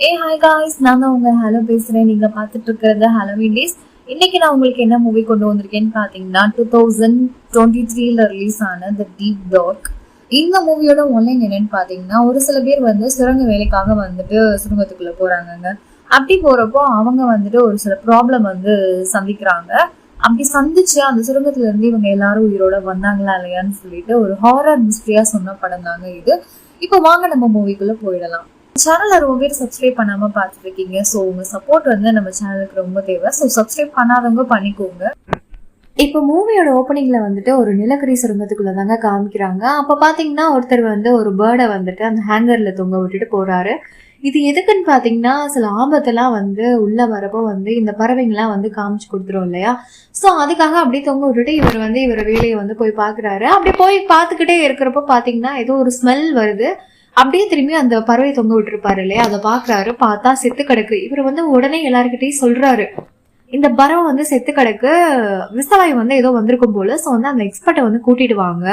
Hi guys, நான் தான் உங்க ஹலோ பேசுறேன். நீங்க பார்த்துட்டு இருக்கிறது ஹலோவின் டேஸ். இன்னைக்கு நான் உங்களுக்கு என்ன மூவி கொண்டு வந்திருக்கேன்னு பார்த்தீங்கன்னா 2023 ரிலீஸ் ஆன த டீப் டார்க். இந்த மூவியோட ஒன்லைன் என்னன்னு பார்த்தீங்கன்னா, ஒரு சில பேர் வந்து சுரங்க வேலைக்காக வந்துட்டு சுரங்கத்துக்குள்ள போறாங்கங்க. அப்படி போறப்போ அவங்க வந்துட்டு ஒரு சில ப்ராப்ளம் வந்து சந்திக்கிறாங்க. அப்படி சந்திச்சு அந்த சுரங்கத்துல இருந்து இவங்க எல்லாரும் உயிரோட வந்தாங்களா இல்லையான்னு சொல்லிட்டு ஒரு ஹாரர் மிஸ்ட்ரியா சொன்ன படம் தாங்க இது. இப்போ வாங்க நம்ம மூவிக்குள்ள போயிடலாம். சேனலை ரொம்ப பேர் சப்ஸ்கிரைப் பண்ணாம பார்த்துட்டு இருக்கீங்க. ஸோ உங்க சப்போர்ட் வந்து நம்ம சேனலுக்கு ரொம்ப தேவை. ஸோ சப்ஸ்கிரைப் பண்ணாதவங்க பண்ணிக்கோங்க. இப்போ மூவியோட ஓப்பனிங்ல வந்துட்டு ஒரு நிலக்கரி சுரங்கத்துக்குள்ள தாங்க காமிக்கிறாங்க. அப்ப பாத்தீங்கன்னா ஒருத்தர் வந்து ஒரு பேர்டை வந்துட்டு அந்த ஹேங்கர்ல தொங்க விட்டுட்டு போறாரு. இது எதுக்குன்னு பாத்தீங்கன்னா, சில ஆபத்தெல்லாம் வந்து உள்ள வரப்போ வந்து இந்த பறவைங்கெல்லாம் வந்து காமிச்சு கொடுத்துரும் இல்லையா. ஸோ அதுக்காக அப்படியே தொங்க விட்டுட்டு இவர் வந்து இவர் வேலையை வந்து போய் பாக்குறாரு. அப்படி போய் பார்த்துக்கிட்டே இருக்கிறப்போ பாத்தீங்கன்னா ஏதோ ஒரு ஸ்மெல் வருது. அப்படியே திரும்பி அந்த பறவை தொங்க விட்டுருப்பாரு இல்லையா, அதை பாக்குறாரு. பார்த்தா செத்து கிடக்கு. இவர் வந்து உடனே எல்லாருக்கிட்டையும் சொல்றாரு, இந்த பறவை வந்து செத்து கிடக்கு, விசவாயு வந்து ஏதோ வந்திருக்கும் போல. ஸோ வந்து அந்த எக்ஸ்பர்ட்டை வந்து கூட்டிட்டு வாங்க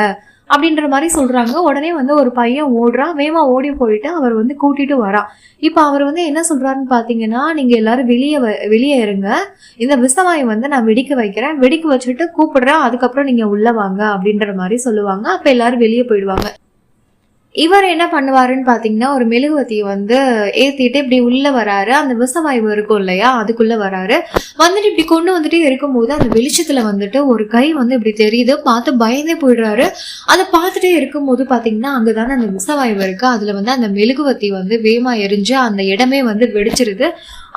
அப்படின்ற மாதிரி சொல்றாங்க. உடனே வந்து ஒரு பையன் ஓடுறான். வேகமா ஓடி போயிட்டு அவர் வந்து கூட்டிட்டு வரான். இப்ப அவர் வந்து என்ன சொல்றாருன்னு பாத்தீங்கன்னா, நீங்க எல்லாரும் வெளியே இருங்க, இந்த விசவாயை வந்து நான் வெடிக்க வைக்கிறேன், வெடிக்க வச்சுட்டு கூப்பிடுறேன், அதுக்கப்புறம் நீங்க உள்ள வாங்க அப்படின்ற மாதிரி சொல்லுவாங்க. அப்ப எல்லாரும் வெளியே போயிடுவாங்க. இவர் என்ன பண்ணுவாருன்னு பாத்தீங்கன்னா, ஒரு மெழுகுவத்தியை வந்து ஏத்திட்டு இப்படி உள்ள வராரு. அந்த விசவாயு இருக்கும் இல்லையா, அதுக்குள்ள வராரு. வந்துட்டு இப்படி கொண்டு வந்துட்டே இருக்கும்போது அந்த வெளிச்சத்துல வந்துட்டு ஒரு கை வந்து இப்படி தெரியுது. பார்த்து பயந்தே போயிடுறாரு. அதை பார்த்துட்டே இருக்கும்போது பாத்தீங்கன்னா, அங்கதானே அந்த விசவாயு இருக்கு. அதுல வந்து அந்த மெழுகுவத்தி வந்து வேகமா எரிஞ்சு அந்த இடமே வந்து வெடிச்சிருது.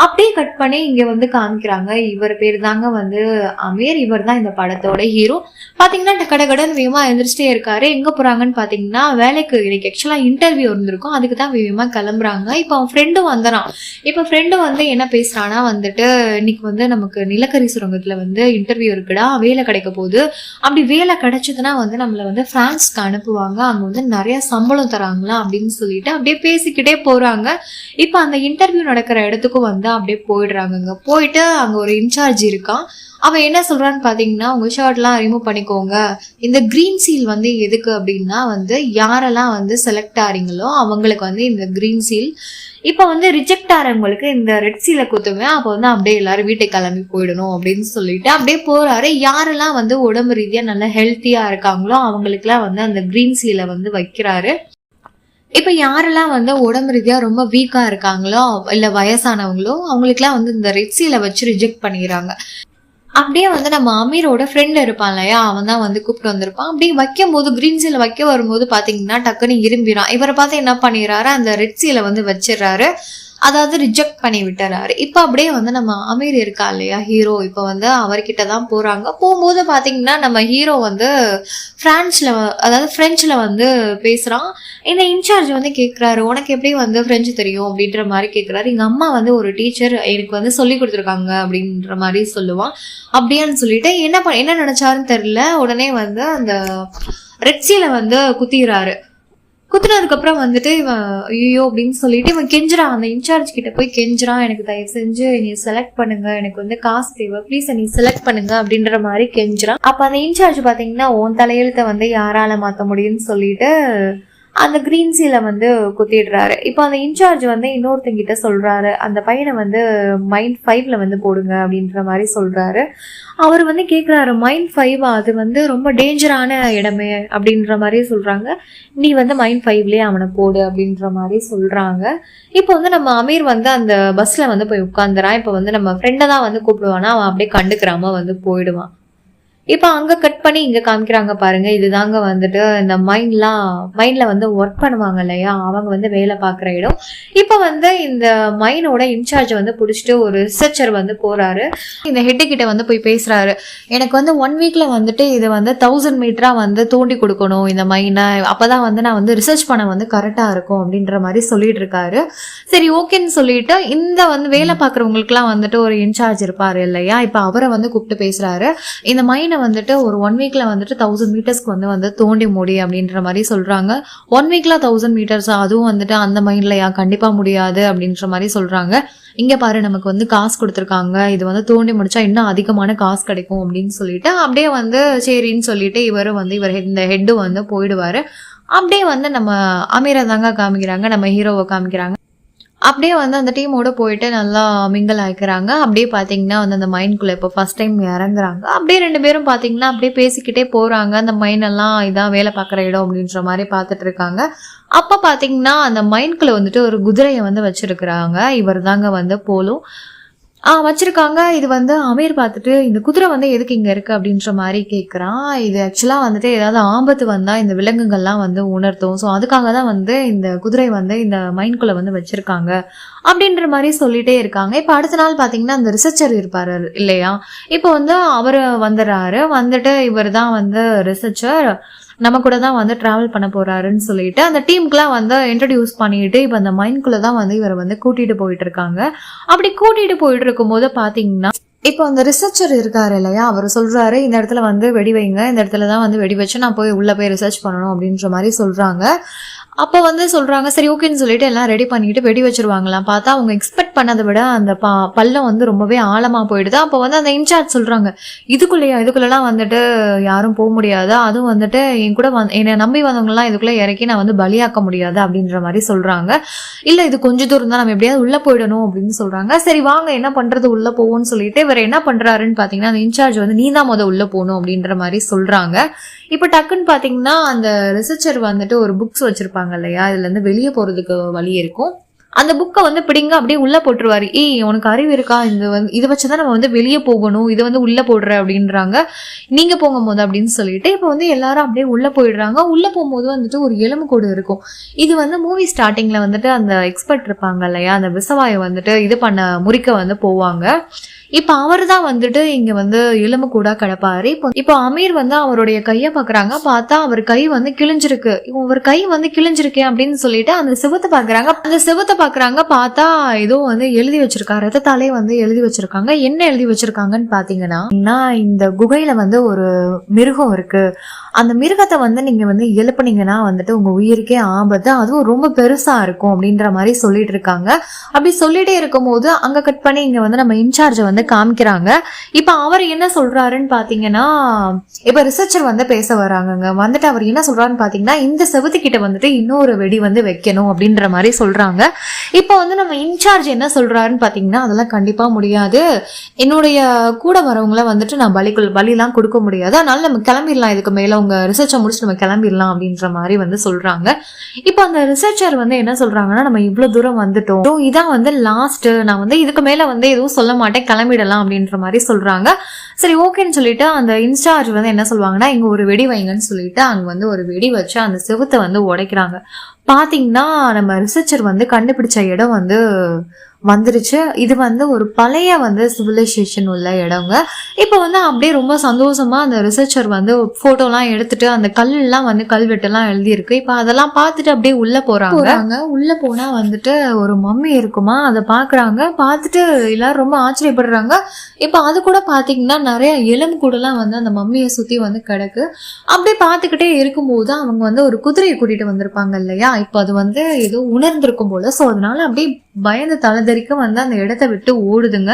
அப்படியே கட் பண்ணி இங்க வந்து காமிக்கிறாங்க. இவர் பேர் தாங்க வந்து அமீர். இவர் தான் இந்த படத்தோட ஹீரோ. பாத்தீங்கன்னா கடகடன் வேகமா எழுந்திரிச்சிட்டே இருக்காரு. எங்க போறாங்கன்னு பாத்தீங்கன்னா, வேலைக்கு இன்னைக்கு ஆக்சுவலா இன்டர்வியூ இருந்திருக்கும், அதுக்கு தான் வேகமா கிளம்புறாங்க. இப்ப அவன் ஃப்ரெண்டும் வந்துறான். இப்ப ஃப்ரெண்டு வந்து என்ன பேசுறான்னா வந்துட்டு, இன்னைக்கு வந்து நமக்கு நிலக்கரி சுரங்கத்துல வந்து இன்டர்வியூ இருக்குடா, வேலை கிடைக்க போகுது. அப்படி வேலை கிடைச்சதுன்னா வந்து நம்மள வந்து பிரான்ஸ்க்கு அனுப்புவாங்க, அங்க வந்து நிறைய சம்பளம் தராங்களா அப்படின்னு சொல்லிட்டு அப்படியே பேசிக்கிட்டே போறாங்க. இப்ப அந்த இன்டர்வியூ நடக்கிற இடத்துக்கும் வந்து அப்படியே போயிடுறாங்க. போயிட்டு அங்க ஒரு இன்சார்ஜ் இருக்கான். அவன் என்ன சொல்றான்னு பாத்தீங்கன்னா, உங்க ஷர்ட் எல்லாம் ரிமூவ் பண்ணிக்கோங்க, இந்த கிரீன் சீல் வந்து எதுக்கு அப்படின்னா வந்து யாரெல்லாம் வந்து செலக்ட் ஆறீங்களோ அவங்களுக்கு வந்து இந்த கிரீன் சீல், இப்ப வந்து ரிஜெக்ட் ஆறவங்களுக்கு இந்த ரெட் சீலை குத்துவேன், அப்ப வந்து அப்படியே எல்லாரும் வீட்டை கிளம்பி போயிடணும் அப்படின்னு சொல்லிட்டு அப்படியே போறாரு. யாரெல்லாம் வந்து உடம்பு ரீதியா நல்லா ஹெல்த்தியா இருக்காங்களோ அவங்களுக்கு எல்லாம் வந்து அந்த கிரீன் சீலை வந்து வைக்கிறாரு. இப்ப யாரெல்லாம் வந்து உடம்பு ரீதியா ரொம்ப வீக்கா இருக்காங்களோ இல்ல வயசானவங்களோ அவங்களுக்குலாம் வந்து இந்த ரெட் சீலை வச்சு ரிஜெக்ட் பண்ணிடுறாங்க. அப்படியே வந்து நம்ம அமீரோட ஃப்ரெண்ட் இருப்பான் இல்லையா, அவன் தான் வந்து கூப்பிட்டு வந்திருப்பான். அப்படியே வைக்கும் போது கிரீன் சீலை வைக்க வரும்போது பாத்தீங்கன்னா டக்குன்னு இரும்பிறான். இவரை பார்த்து என்ன பண்ணிடுறாரு, அந்த ரெட் சீலை வந்து வச்சிடறாரு, அதாவது ரிஜெக்ட் பண்ணி விட்டுறாரு. இப்ப அப்படியே வந்து நம்ம அமீர் இருக்கா இல்லையா ஹீரோ, இப்ப வந்து அவர்கிட்ட தான் போறாங்க. போகும்போது பாத்தீங்கன்னா நம்ம ஹீரோ வந்து பிரெஞ்சுல வந்து பேசுறான். இந்த இன்சார்ஜ் வந்து கேக்குறாரு, உனக்கு எப்படி வந்து பிரெஞ்சு தெரியும் அப்படின்ற மாதிரி கேக்குறாரு. எங்க அம்மா வந்து ஒரு டீச்சர் எனக்கு வந்து சொல்லி கொடுத்துருக்காங்க அப்படின்ற மாதிரி சொல்லுவான். அப்படியான்னு சொல்லிட்டு என்ன நினைச்சாருன்னு தெரியல. உடனே வந்து அந்த ரெட்சியில வந்து குத்திடுறாரு. குத்துனதுக்கு அப்புறம் வந்துட்டு இவன் ஐயோ அப்படின்னு சொல்லிட்டு இவன் கெஞ்சுறான். அந்த இன்சார்ஜ் கிட்ட போய் கெஞ்சுறான், எனக்கு தயவு செஞ்சு நீ செலக்ட் பண்ணுங்க, எனக்கு வந்து காசு தேவை, ப்ளீஸ் நீ செலக்ட் பண்ணுங்க அப்படின்ற மாதிரி கெஞ்சுறான். அப்ப அந்த இன்சார்ஜ் பாத்தீங்கன்னா, உன் தலையெழுத்தை வந்து யாரால மாத்த முடியும்னு சொல்லிட்டு அந்த கிரீன் சீல வந்து குத்திடுறாரு. இப்போ அந்த இன்சார்ஜ் வந்து இன்னொருத்தங்கிட்ட சொல்றாரு, அந்த பையனை வந்து மைண்ட் 5ல வந்து போடுங்க அப்படின்ற மாதிரி சொல்றாரு. அவர் வந்து கேட்குறாரு, மைண்ட் 5 அது வந்து ரொம்ப டேஞ்சரான இடமே அப்படின்ற மாதிரி சொல்றாங்க. நீ வந்து மைண்ட் 5லயே அவனை போடு அப்படின்ற மாதிரி சொல்றாங்க. இப்போ வந்து நம்ம அமீர் வந்து அந்த பஸ்ல வந்து போய் உட்காந்துறான். இப்போ வந்து நம்ம ஃப்ரெண்டை தான் வந்து கூப்பிடுவானா, அவன் அப்படியே கண்டுக்கிறாம வந்து போயிடுவான். இப்ப அங்க கட் பண்ணி இங்க காமிக்கிறாங்க பாருங்க. இதுதாங்க வந்துட்டு இந்த மைண்ட்ல வந்து ஒர்க் பண்ணுவாங்க இல்லையா, அவங்க வந்து வேலை பார்க்குற இடம். இப்ப வந்து இந்த மைனோட இன்சார்ஜ் வந்து பிடிச்சிட்டு ஒரு ரிசர்ச்சர் வந்து போறாரு. இந்த ஹெட் கிட்ட வந்து போய் பேசுறாரு, எனக்கு வந்து 1 வீக்ல வந்துட்டு இது வந்து 1000 மீட்டரா வந்து தோண்டி கொடுக்கணும் இந்த மைனை, அப்பதான் வந்து நான் வந்து ரிசர்ச் பண்ண வந்து கரெக்டா இருக்கும் அப்படின்ற மாதிரி சொல்லிட்டு இருக்காரு. சரி ஓகேன்னு சொல்லிட்டு இந்த வந்து வேலை பார்க்குறவங்களுக்கு எல்லாம் வந்துட்டு ஒரு இன்சார்ஜ் இருப்பாரு இல்லையா, இப்ப அவரை வந்து கூப்பிட்டு பேசுறாரு. இந்த மைனை வந்துட்டு ஒரு 1 வீக்ல வந்துட்டு 1000 மீட்டர்ஸ்க்கு வந்து தோண்டி மூடி அப்படின்ற மாதிரி சொல்றாங்க. 1 வீக்ல 1000 மீட்டர்ஸ், அதுவும் வந்துட்டு அந்த மைண்ட்லயா, கண்டிப்பா முடியாது அப்படின்ற மாதிரி சொல்றாங்க. இங்க பாரு, நமக்கு வந்து காசு கொடுத்துருக்காங்க, இது வந்து தோண்டி முடிச்சா இன்னும் அதிகமான காசு கிடைக்கும் அப்படின்னு சொல்லிட்டு அப்படியே வந்து சரின்னு சொல்லிட்டு இவர் இந்த ஹெட்டு வந்து போயிடுவாரு. அப்படியே வந்து நம்ம அமீரை தாங்க காமிக்கிறாங்க, நம்ம ஹீரோவை காமிக்கிறாங்க. அப்படியே வந்து அந்த டீமோட போயிட்டு நல்லா மிங்கிள் ஆயிக்கிறாங்க. அப்படியே பாத்தீங்கன்னா வந்து அந்த மைண்ட்குள்ள இப்போ ஃபர்ஸ்ட் டைம் இறங்குறாங்க. அப்படியே 2 பேரும் பாத்தீங்கன்னா அப்படியே பேசிக்கிட்டே போறாங்க. அந்த மைண்ட் எல்லாம் இதான் வேலை பார்க்குற இடம் அப்படின்ற மாதிரி பார்த்துட்டு இருக்காங்க. அப்ப பாத்தீங்கன்னா அந்த மைண்ட்குள்ள வந்துட்டு ஒரு குதிரையை வந்து வச்சிருக்கிறாங்க. இவர் தாங்க வந்து போலோ வச்சிருக்காங்க. இது வந்து அமீர் பார்த்துட்டு இந்த குதிரை வந்து எதுக்கு இங்க இருக்கு அப்படின்ற மாதிரி கேட்குறான். இது ஆக்சுவலா வந்துட்டு ஏதாவது ஆபத்து வந்தா இந்த விலங்குகள்லாம் வந்து உணர்த்தும். ஸோ அதுக்காக தான் வந்து இந்த குதிரை வந்து இந்த மைண்ட்குள்ள வந்து வச்சிருக்காங்க அப்படின்ற மாதிரி சொல்லிட்டே இருக்காங்க. இப்போ அடுத்த நாள் பாத்தீங்கன்னா அந்த ரிசர்ச்சர் இருப்பாரு இல்லையா, இப்போ வந்து அவரு வந்துடுறாரு. வந்துட்டு இவர் தான் வந்து ரிசர்ச்சர், நம்ம கூட தான் வந்து டிராவல் பண்ண போறாருன்னு சொல்லிட்டு அந்த டீமுக்குலாம் வந்து இன்ட்ரடியூஸ் பண்ணிட்டு இப்போ அந்த மைண்ட்குள்ள தான் வந்து இவரை வந்து கூட்டிட்டு போயிட்டு இருக்காங்க. அப்படி கூட்டிட்டு போயிட்டு இருக்கும் போது பாத்தீங்கன்னா இப்போ அந்த ரிசர்ச்சர் இருக்காரு இல்லையா, அவர் சொல்றாரு இந்த இடத்துல வந்து வெடி வைங்க, இந்த இடத்துல தான் வந்து வெடி வச்சு நான் உள்ள போய் ரிசர்ச் பண்ணணும் அப்படின்ற மாதிரி சொல்றாங்க. அப்போ வந்து சொல்றாங்க சரி ஓகேன்னு சொல்லிட்டு எல்லாம் ரெடி பண்ணிட்டு வெடி வச்சிருவாங்களாம். பார்த்தா அவங்க எக்ஸ்பெக்ட் பண்ணதை விட அந்த பள்ளம் வந்து ரொம்பவே ஆழமா போயிடுது. அப்போ வந்து அந்த இன்சார்ஜ் சொல்றாங்க இதுக்குள்ளலாம் வந்துட்டு யாரும் போக முடியாது, அதுவும் வந்துட்டு என் கூட என்னை நம்பி வந்தவங்கலாம் இதுக்குள்ள இறக்கி நான் வந்து பலியாக்க முடியாது அப்படின்ற மாதிரி சொல்றாங்க. இல்ல இது கொஞ்சம் தூரம் தான், நம்ம எப்படியாவது உள்ள போயிடணும் அப்படின்னு சொல்றாங்க. சரி வாங்க என்ன பண்றது உள்ள போவோம்னு சொல்லிட்டு இவர் என்ன பண்றாருன்னு பாத்தீங்கன்னா அந்த இன்சார்ஜ் வந்து நீ தான் உள்ள போகணும் அப்படின்ற மாதிரி சொல்றாங்க. இப்ப டக்குன்னு பாத்தீங்கன்னா அந்த ரிசர்ச்சர் வந்துட்டு ஒரு புக்ஸ் வச்சிருப்பாங்க இல்லையா, இதுல இருந்து வெளியே போறதுக்கு வழி இருக்கும். அந்த புக்கை வந்து பிடிங்க அப்படியே உள்ள போட்டுருவாரு. உனக்கு அறிவு இருக்கா, இதை வச்சுதான் நம்ம வந்து வெளியே போகணும், இதை வந்து உள்ள போடுற அப்படின்றாங்க. நீங்க போகும் போது அப்படின்னு சொல்லிட்டு இப்ப வந்து எல்லாரும் அப்படியே உள்ள போயிடுறாங்க. உள்ள போகும்போது வந்துட்டு ஒரு எலும்பு கூடு இருக்கும். இது வந்து மூவி ஸ்டார்டிங்ல வந்துட்டு அந்த எக்ஸ்பர்ட் இருப்பாங்க இல்லையா, அந்த விசவாயை வந்துட்டு இது பண்ண முறிக்க வந்து போவாங்க. இப்ப அவர் தான் வந்துட்டு இங்க வந்து எலும்பு கூட கிடப்பாரு. இப்போ அமீர் வந்து அவருடைய கைய பாக்குறாங்க. பார்த்தா அவர் கை வந்து கிழிஞ்சிருக்கு. இவர் கை வந்து கிழிஞ்சிருக்கே அப்படின்னு சொல்லிட்டு அந்த சிவத்தை பாக்குறாங்க. அந்த சிவத்தை பாக்குறாங்க. பார்த்தா ஏதோ வந்து எழுதி வச்சிருக்காங்க, ரத்தத்தாலே வந்து எழுதி வச்சிருக்காங்க. என்ன எழுதி வச்சிருக்காங்கன்னு பாத்தீங்கன்னா இந்த குகையில வந்து ஒரு மிருகம் இருக்கு, அந்த மிருகத்தை வந்து நீங்க வந்து எழுப்புனீங்கன்னா வந்துட்டு உங்க உயிருக்கே ஆபத்து, அதுவும் ரொம்ப பெருசா இருக்கும் அப்படின்ற மாதிரி சொல்லிட்டு இருக்காங்க. அப்படி சொல்லிட்டே இருக்கும் போது அங்க கட் பண்ணி இங்க வந்து நம்ம இன்சார்ஜ் வந்து காமிக்கிறாங்க. இப்ப அவர் என்ன சொல்றாருன்னு பாத்தீங்கன்னா இப்ப ரிசர்ச்சர் வந்து பேச வராங்க. வந்துட்டு அவர் என்ன சொல்றாருன்னு பாத்தீங்கன்னா இந்த செவத்துக்கிட்ட வந்துட்டு இன்னொரு வெடி வந்து வைக்கணும் அப்படின்ற மாதிரி சொல்றாங்க. இப்ப வந்து நம்ம இன்சார்ஜ் என்ன சொல்றாருன்னு பாத்தீங்கன்னா அதெல்லாம் கண்டிப்பா முடியாது, என்னுடைய கூட வரவங்கள வந்துட்டு நான் பலிலாம் கொடுக்க முடியாது, அதனால நம்ம கிளம்பிடலாம், இதுக்கு மேல உங்க ரிசர்ச்சை முடிச்சு நம்ம கிளம்பிடலாம் அப்படின்ற மாதிரி வந்து சொல்றாங்க. இப்ப அந்த ரிசர்ச்சர் வந்து என்ன சொல்றாங்கன்னா நம்ம இவ்வளவு தூரம் வந்துட்டோம், இதான் வந்து லாஸ்ட், நான் வந்து இதுக்கு மேல வந்து எதுவும் சொல்ல மாட்டேன், கிளம்பிடலாம் அப்படின்ற மாதிரி சொல்றாங்க. சரி ஓகேன்னு சொல்லிட்டு அந்த இன்சார்ஜ் வந்து என்ன சொல்லுவாங்கன்னா இங்க ஒரு வெடி வைங்கன்னு சொல்லிட்டு அங்க வந்து ஒரு வெடி வச்சு அந்த செவுத்தை வந்து உடைக்கிறாங்க. பாத்தீங்கன்னா நம்ம ரிசர்ச்சர் வந்து கண்டுபிடிச்ச இடம் வந்து வந்துருச்சு. இது வந்து ஒரு பழைய வந்து சிவிலைசேஷன் உள்ள இடங்க. இப்ப வந்து அப்படியே ரொம்ப சந்தோஷமா அந்த ரிசர்ச்சர் வந்து போட்டோலாம் எடுத்துட்டு அந்த கல்லாம் வந்து கல்வெட்டெல்லாம் எழுதி இருக்கு. இப்ப அதெல்லாம் பார்த்துட்டு அப்படியே உள்ள போறாங்க. உள்ள போனா வந்துட்டு ஒரு மம்மி இருக்குமா, அதை பாக்குறாங்க. பார்த்துட்டு எல்லாரும் ரொம்ப ஆச்சரியப்படுறாங்க. இப்ப அது கூட பாத்தீங்கன்னா நிறைய எலும்பு கூட எல்லாம் வந்து அந்த மம்மியை சுத்தி வந்து கிடக்கு. அப்படியே பார்த்துக்கிட்டே இருக்கும்போது அவங்க வந்து ஒரு குதிரையை கூட்டிட்டு வந்திருப்பாங்க இல்லையா, இப்ப அது வந்து ஏதோ உணர்ந்திருக்கும் போல. சோ அதனால அப்படியே பயந்து தலதறிக்க வந்து அந்த இடத்த விட்டு ஓடுதுங்க.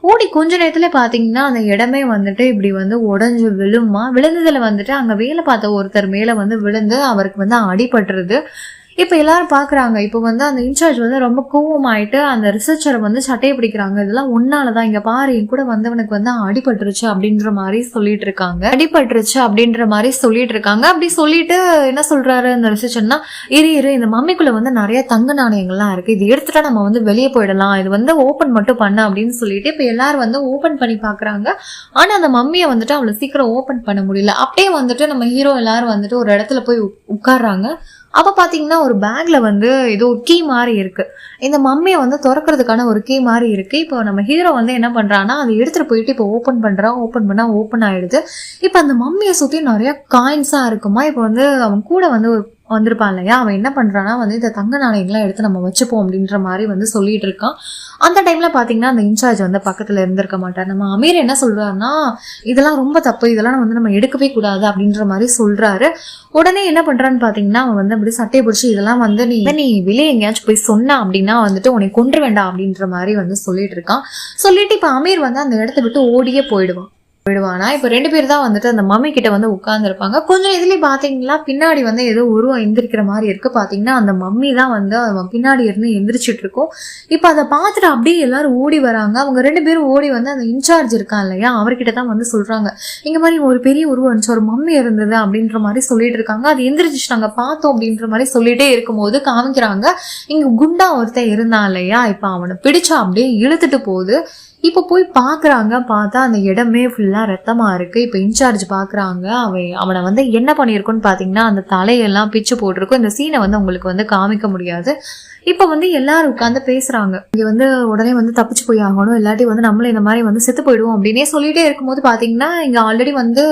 ஓடி கொஞ்ச நேரத்துல பாத்தீங்கன்னா அந்த இடமே வந்துட்டு இப்படி வந்து உடஞ்சு விழுந்ததுல வந்துட்டு அங்க வேலை பார்த்த ஒருத்தர் மேல வந்து விழுந்து அவருக்கு வந்து அடிபட்டுருது. இப்ப எல்லாரும் பாக்குறாங்க. இப்ப வந்து அந்த இன்சார்ஜ் வந்து ரொம்ப கோவமாயிட்டு அந்த ரிசர்ச்சரை வந்து சட்டையை பிடிக்கிறாங்க. இதெல்லாம் ஒன்னாலதான், இங்க பாரு என் கூட வந்தவனுக்கு வந்து அடிபட்டுருச்சு அப்படின்ற மாதிரி சொல்லிட்டு இருக்காங்க. அப்படி சொல்லிட்டு என்ன சொல்றாரு அந்த ரிசர்ச்சர்னா, இரு இந்த மம்மிக்குள்ள வந்து நிறைய தங்க நாணயங்கள்லாம் இருக்கு, இது எடுத்துட்டா நம்ம வந்து வெளியே போயிடலாம், இது வந்து ஓபன் மட்டும் பண்ண அப்படின்னு சொல்லிட்டு இப்ப எல்லாரும் வந்து ஓபன் பண்ணி பாக்குறாங்க. ஆனா அந்த மம்மியை வந்துட்டு அவ்வளவு சீக்கிரம் ஓபன் பண்ண முடியல. அப்படியே வந்துட்டு நம்ம ஹீரோ எல்லாரும் வந்துட்டு ஒரு இடத்துல போய் உட்கார்றாங்க. அப்ப பாத்தீங்கன்னா ஒரு பேக்ல வந்து ஏதோ ஒரு கீ மாதிரி இருக்கு. இந்த மம்மியை வந்து திறக்கிறதுக்கான ஒரு கீ மாதிரி இருக்கு. இப்போ நம்ம ஹீரோ வந்து என்ன பண்றான்னா அதை எடுத்துட்டு போயிட்டு இப்போ ஓபன் பண்ணா ஓபன் ஆயிடுது. இப்ப அந்த மம்மியை சுத்தி நிறைய காயின்ஸா இருக்குமா. இப்ப வந்து அவன் கூட வந்து வந்திருப்பான் இல்லையா, அவன் என்ன பண்றான்னா வந்து இந்த தங்க நாணயங்கள்லாம் எடுத்து நம்ம வச்சுப்போம் அப்படின்ற மாதிரி வந்து சொல்லிட்டு இருக்கான். அந்த டைம்ல பாத்தீங்கன்னா அந்த இன்சார்ஜ் வந்து பக்கத்துல இருந்திருக்க மாட்டார். நம்ம அமீர் என்ன சொல்றாருன்னா இதெல்லாம் ரொம்ப தப்பு, இதெல்லாம் வந்து நம்ம எடுக்கவே கூடாது அப்படின்ற மாதிரி சொல்றாரு. உடனே என்ன பண்றான்னு பாத்தீங்கன்னா அவன் வந்து அப்படி சட்டையை பிடிச்சி இதெல்லாம் வந்து நீ வெளியே எங்கேயாச்சும் போய் சொன்ன அப்படின்னா வந்துட்டு உன்னை கொன்று வேண்டாம் அப்படின்ற மாதிரி வந்து சொல்லிட்டு இருக்கான். சொல்லிட்டு இப்ப அமீர் வந்து அந்த இடத்த விட்டு ஓடியே போயிடுவான். விடுவானா. இப்ப 2 பேர் தான் வந்துட்டு அந்த மம்மி கிட்ட வந்து உட்கார்ந்து இருப்பாங்க. கொஞ்சம் இதுலயே பாத்தீங்களா பின்னாடி வந்து ஏதோ உருவம் எந்திரிக்கிற மாதிரி இருக்கு. பாத்தீங்கன்னா அந்த மம்மி தான் வந்து அவன் பின்னாடி இருந்து எந்திரிச்சிட்டு இருக்கும். இப்ப அதை பார்த்துட்டு அப்படியே எல்லாரும் ஓடி வராங்க. அவங்க 2 பேரும் ஓடி வந்து அந்த இன்சார்ஜ் இருக்கான் இல்லையா, அவர்கிட்ட தான் வந்து சொல்றாங்க, இங்க மாதிரி ஒரு பெரிய உருவம் இருந்துச்சு, ஒரு மம்மி இருந்தது அப்படின்ற மாதிரி சொல்லிட்டு இருக்காங்க. அது எந்திரிச்சு நாங்க பார்த்தோம் அப்படின்ற மாதிரி சொல்லிட்டே இருக்கும்போது காமிக்கிறாங்க, இங்க குண்டா ஒருத்தன் இருந்தான் இல்லையா, இப்ப அவனை பிடிச்சா அப்படியே இழுத்துட்டு போகுது. இப்ப போய் பாக்குறாங்க, பார்த்தா அந்த இடமே ஃபுல்லா ரத்தமா இருக்கு. இப்ப இன்சார்ஜ் பாக்குறாங்க, அவனை வந்து என்ன பண்ணிருக்குன்னு பாத்தீங்கன்னா அந்த தலையெல்லாம் பிச்சு போட்டிருக்கும். இந்த சீனை வந்து உங்களுக்கு வந்து காமிக்க முடியாது. இப்ப வந்து எல்லாரும் உட்காந்து பேசுறாங்க, இங்க வந்து உடனே வந்து தப்பிச்சு போய் ஆகணும், இல்லாட்டி வந்து நம்மள இந்த மாதிரி வந்து செத்து போயிடுவோம் அப்படின்னே சொல்லிட்டே இருக்கும்போது பாத்தீங்கன்னா இங்க ஆல்ரெடி வந்து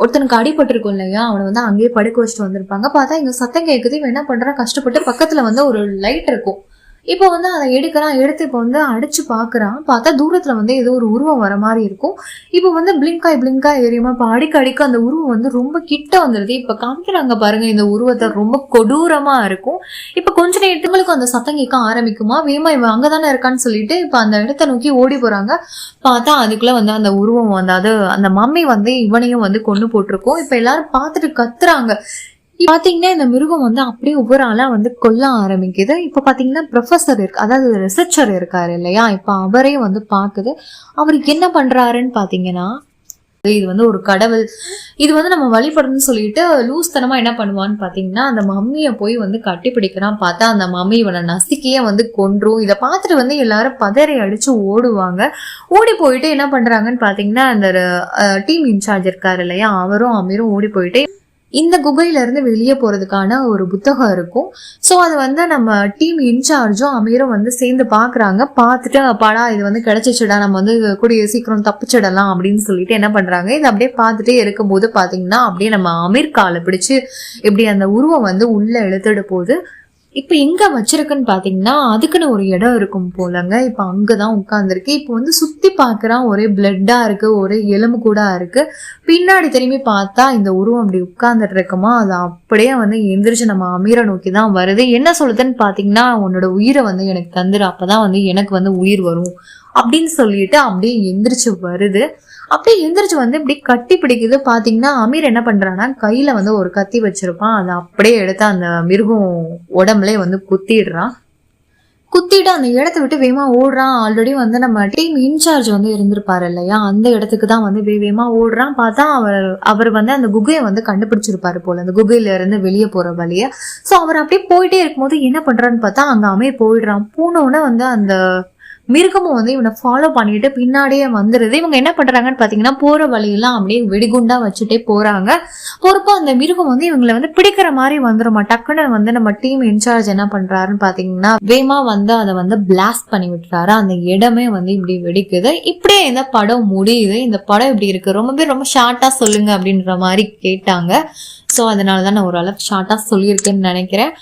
ஒருத்தனுக்கு அடிபட்டு இருக்கும் இல்லையா, அவனை வந்து அங்கேயே படுக்க வச்சுட்டு வந்திருப்பாங்க. பார்த்தா இங்க சத்தம் கேட்குது. இவன் என்ன பண்றான், கஷ்டப்பட்டு பக்கத்துல வந்து ஒரு லைட் இருக்கும், இப்போ வந்து அதை எடுத்து இப்போ வந்து அடிச்சு பாக்குறான். பார்த்தா தூரத்துல வந்து ஏதோ ஒரு உருவம் வர மாதிரி இருக்கும். இப்போ வந்து பிளிங்காய் எரியுமா, இப்போ அடிக்க அந்த உருவம் வந்து ரொம்ப கிட்ட வந்துடுது. இப்ப காமிக்கிறாங்க பாருங்க, இந்த உருவத்தை ரொம்ப கொடூரமா இருக்கும். இப்ப கொஞ்ச நேரத்துங்களுக்கு அந்த சத்தம் கேட்க ஆரம்பிக்குமா, வேமா இவன் அங்கதானே இருக்கான்னு சொல்லிட்டு இப்ப அந்த இடத்த நோக்கி ஓடி போறாங்க. பார்த்தா அதுக்குள்ள வந்து அந்த உருவம் வந்து அது அந்த மம்மி வந்து இவனையும் வந்து கொண்டு போட்டிருக்கோம். இப்ப எல்லாரும் பார்த்துட்டு கத்துறாங்க. பாத்தீங்கன்னா இந்த மிருகம் வந்து அப்படியே ஒவ்வொரு ஆளா வந்து கொல்ல ஆரம்பிக்குது. இப்ப பாத்தீங்கன்னா ப்ரொஃபசர் இருக்கு, அதாவது ரிசர்ச்சர் இருக்காரு இல்லையா, இப்ப அவரே வந்து பாக்குது. அவருக்கு என்ன பண்றாருன்னு பாத்தீங்கன்னா, இது வந்து ஒரு கடவுள், இது வந்து நம்ம வழிபடணும்னு சொல்லிட்டு லூஸ் தனமா என்ன பண்ணுவான்னு பாத்தீங்கன்னா அந்த மம்மியை போய் வந்து கட்டி பிடிக்கிறான். பார்த்தா அந்த மம்மி இவனை நசுக்கியே வந்து கொன்றும். இதை பார்த்துட்டு வந்து எல்லாரும் பதறி அடிச்சு ஓடுவாங்க. ஓடி போயிட்டு என்ன பண்றாங்கன்னு பாத்தீங்கன்னா அந்த டீம் இன்சார்ஜ் இருக்காரு இல்லையா, அவரும் அமீரும் ஓடி போயிட்டு இந்த குகையில இருந்து வெளியே போறதுக்கான ஒரு புத்தகம் இருக்கும். சோ அது வந்து நம்ம டீம் இன்சார்ஜும் அமீரும் வந்து சேர்ந்து பாக்குறாங்க. பார்த்துட்டு அப்பாடா இது வந்து கிடைச்சிச்சுடா, நம்ம வந்து கூடிய சீக்கிரம் தப்பிச்சிடலாம் அப்படின்னு சொல்லிட்டு என்ன பண்றாங்க, இது அப்படியே பார்த்துட்டே இருக்கும்போது பாத்தீங்கன்னா அப்படியே நம்ம அமீர் காலை பிடிச்சு இப்படி அந்த உருவம் வந்து உள்ள இழுத்துட்டு போகுது. இப்ப எங்க வச்சிருக்குன்னு பாத்தீங்கன்னா அதுக்குன்னு ஒரு இடம் இருக்கும் போலங்க. இப்ப அங்கதான் உட்கார்ந்துருக்கு. இப்ப வந்து சுத்தி பாக்குறான், ஒரே பிளட்டா இருக்கு, ஒரே எலும்பு கூட இருக்கு. பின்னாடி திரும்பி பார்த்தா இந்த உருவம் அப்படி உட்கார்ந்துட்டு இருக்குமா, அது அப்படியே வந்து எந்திரிச்சு நம்ம அமீரை நோக்கி தான் வருது. என்ன சொல்லுதுன்னு பாத்தீங்கன்னா, உன்னோட உயிரை வந்து எனக்கு தந்துரு, அப்பதான் வந்து எனக்கு வந்து உயிர் வரும் அப்படின்னு சொல்லிட்டு அப்படியே எந்திரிச்சு வருது. அப்படியே எந்திரிச்சு வந்து இப்படி கட்டி பிடிக்குது. பாத்தீங்கன்னா அமீர் என்ன பண்றான்னா கையில வந்து ஒரு கத்தி வச்சிருப்பான், அதை அப்படியே எடுத்து அந்த மிருகம் உடம்புல வந்து குத்திட்டு அந்த இடத்த விட்டு வேகமா ஓடுறான். ஆல்ரெடி வந்து நம்ம டீம் இன்சார்ஜ் வந்து இருந்திருப்பாரு இல்லையா, அந்த இடத்துக்கு தான் வந்து வேகமா ஓடுறான். பார்த்தா அவர் வந்து அந்த குகையை வந்து கண்டுபிடிச்சிருப்பாரு போல, அந்த குகையில இருந்து வெளியே போற வழிய. சோ அவர் அப்படியே போயிட்டே இருக்கும்போது என்ன பண்றான்னு பார்த்தா அங்க அமீர் போயிடுறான். போனோன்னு வந்து அந்த மிருகமும் வந்து இவனை ஃபாலோ பண்ணிட்டு பின்னாடியே வந்துருது. இவங்க என்ன பண்றாங்கன்னு பாத்தீங்கன்னா போற வழியெல்லாம் அப்படியே வெடிகுண்டா வச்சுட்டே போறாங்க. போறப்போ அந்த மிருகம் வந்து இவங்களை வந்து பிடிக்கிற மாதிரி வந்துருமா. டக்குன்னு வந்து நம்ம டீம் இன்சார்ஜ் என்ன பண்றாருன்னு பாத்தீங்கன்னா வேமா வந்து அதை வந்து பிளாஸ்ட் பண்ணி விட்டுறாரு. அந்த இடமே வந்து இப்படி வெடிக்குது. இப்படியே இந்த படம் முடியுது. இந்த படம் இப்படி இருக்கு, ரொம்ப ஷார்ட்டா சொல்லுங்க அப்படின்ற மாதிரி கேட்டாங்க. ஸோ அதனாலதான் நான் ஓரளவுக்கு ஷார்ட்டா சொல்லியிருக்கேன்னு நினைக்கிறேன்.